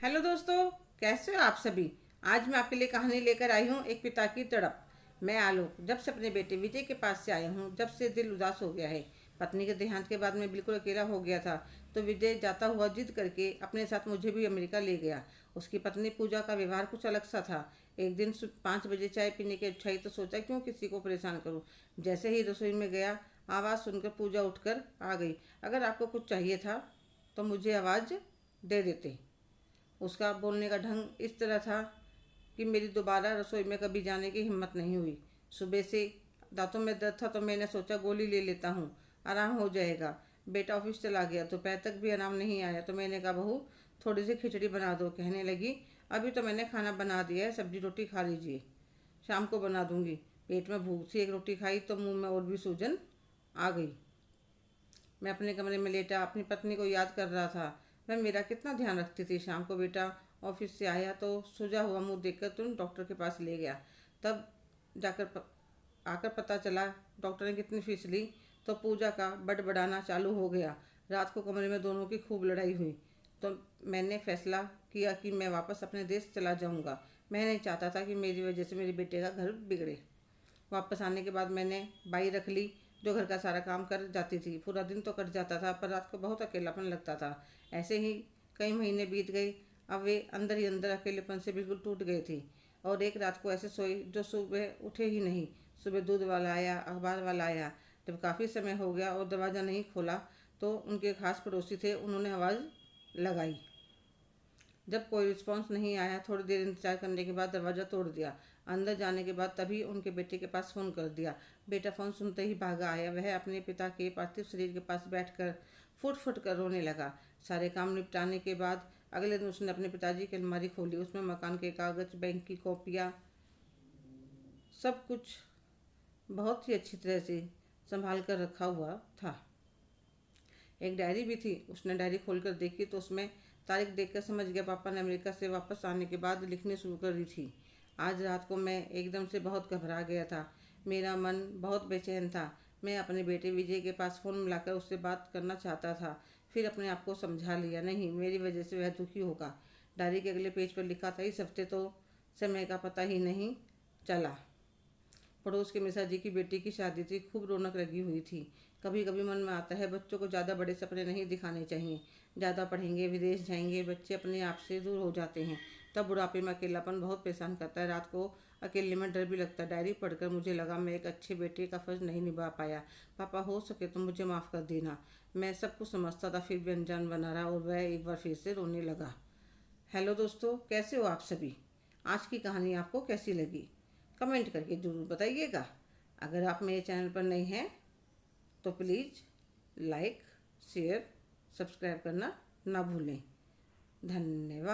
Hello दोस्तों, कैसे हो आप सभी। आज मैं आपके लिए कहानी लेकर आई हूँ, एक पिता की तड़प। मैं आलोक जब से अपने बेटे विजय के पास से आया हूँ, जब से दिल उदास हो गया है। पत्नी के देहांत के बाद मैं बिल्कुल अकेला हो गया था, तो विजय जाता हुआ जिद करके अपने साथ मुझे भी अमेरिका ले गया। उसकी पत्नी पूजा का व्यवहार कुछ अलग सा था। एक दिन 5 बजे चाय पीने की इच्छा ही तो सोचा क्यों किसी को परेशान करूँ। जैसे ही रसोई में गया, आवाज़ सुनकर पूजा उठकर आ गई। अगर आपको कुछ चाहिए था तो मुझे आवाज़ दे देते। उसका बोलने का ढंग इस तरह था कि मेरी दोबारा रसोई में कभी जाने की हिम्मत नहीं हुई। सुबह से दांतों में दर्द था तो मैंने सोचा गोली ले लेता हूँ, आराम हो जाएगा। बेटा ऑफिस चला गया तो दोपहर तक भी आराम नहीं आया, तो मैंने कहा बहू थोड़ी सी खिचड़ी बना दो। कहने लगी अभी तो मैंने खाना बना दिया है, सब्जी रोटी खा लीजिए, शाम को बना दूंगी। पेट में भूख सी एक रोटी खाई तो मुंह में और भी सूजन आ गई। मैं अपने कमरे में लेटा अपनी पत्नी को याद कर रहा था। वह मेरा कितना ध्यान रखती थी। शाम को बेटा ऑफिस से आया तो सूजा हुआ मुंह देखकर तुरंत डॉक्टर के पास ले गया। तब जाकर आकर पता चला डॉक्टर ने कितनी फीस ली, तो पूजा का बड़बड़ाना चालू हो गया। रात को कमरे में दोनों की खूब लड़ाई हुई। तो मैंने फैसला किया कि मैं वापस अपने देश चला जाऊंगा। मैं नहीं चाहता था कि मेरी वजह से मेरे बेटे का घर बिगड़े। वापस आने के बाद मैंने बाई रख ली, जो घर का सारा काम कर जाती थी। पूरा दिन तो कट जाता था, पर रात को बहुत अकेलापन लगता था। ऐसे ही कई महीने बीत गए। अब वे अंदर ही अंदर अकेलेपन से बिल्कुल टूट गए थे। और एक रात को ऐसे सोई जो सुबह उठे ही नहीं। सुबह दूध वाला आया, अखबार वाला आया। जब काफ़ी समय हो गया और दरवाज़ा नहीं खोला, तो उनके खास पड़ोसी थे, उन्होंने आवाज़ लगाई। जब कोई रिस्पॉन्स नहीं आया, थोड़ी देर इंतजार करने के बाद दरवाज़ा तोड़ दिया। अंदर जाने के बाद तभी उनके बेटे के पास फ़ोन कर दिया। बेटा फ़ोन सुनते ही भागा आया। वह अपने पिता के पार्थिव शरीर के पास बैठकर फुट फुट कर रोने लगा। सारे काम निपटाने के बाद अगले दिन उसने अपने पिताजी की अलमारी खोली। उसमें मकान के कागज़, बैंक की कॉपियाँ, सब कुछ बहुत ही अच्छी तरह से संभाल कर रखा हुआ था। एक डायरी भी थी। उसने डायरी खोलकर देखी तो उसमें तारीख देखकर समझ गया पापा ने अमेरिका से वापस आने के बाद लिखनी शुरू कर दी थी। आज रात को मैं एकदम से बहुत घबरा गया था। मेरा मन बहुत बेचैन था। मैं अपने बेटे विजय के पास फ़ोन मिलाकर उससे बात करना चाहता था। फिर अपने आप को समझा लिया, नहीं, मेरी वजह से वह दुखी होगा। डायरी के अगले पेज पर लिखा था, इस हफ्ते तो समय का पता ही नहीं चला। पड़ोस के मिश्रा जी की बेटी की शादी थी। खूब रौनक लगी हुई थी। कभी कभी मन में आता है बच्चों को ज़्यादा बड़े सपने नहीं दिखाने चाहिए। ज़्यादा पढ़ेंगे, विदेश जाएंगे, बच्चे अपने आप से दूर हो जाते हैं। तब बुढ़ापे में अकेलापन बहुत परेशान करता है। रात को अकेले में डर भी लगता है। डायरी पढ़कर मुझे लगा मैं एक अच्छे बेटे का फ़र्ज नहीं निभा पाया। पापा, हो सके तो मुझे माफ़ कर देना। मैं सब कुछ समझता था, फिर भी अनजान बना रहा और वह एक बार फिर से रोने लगा। हेलो दोस्तों, कैसे हो आप सभी। आज की कहानी आपको कैसी लगी, कमेंट करके ज़रूर बताइएगा। अगर आप मेरे चैनल पर नए हैं तो प्लीज़ लाइक, शेयर, सब्सक्राइब करना ना भूलें। धन्यवाद।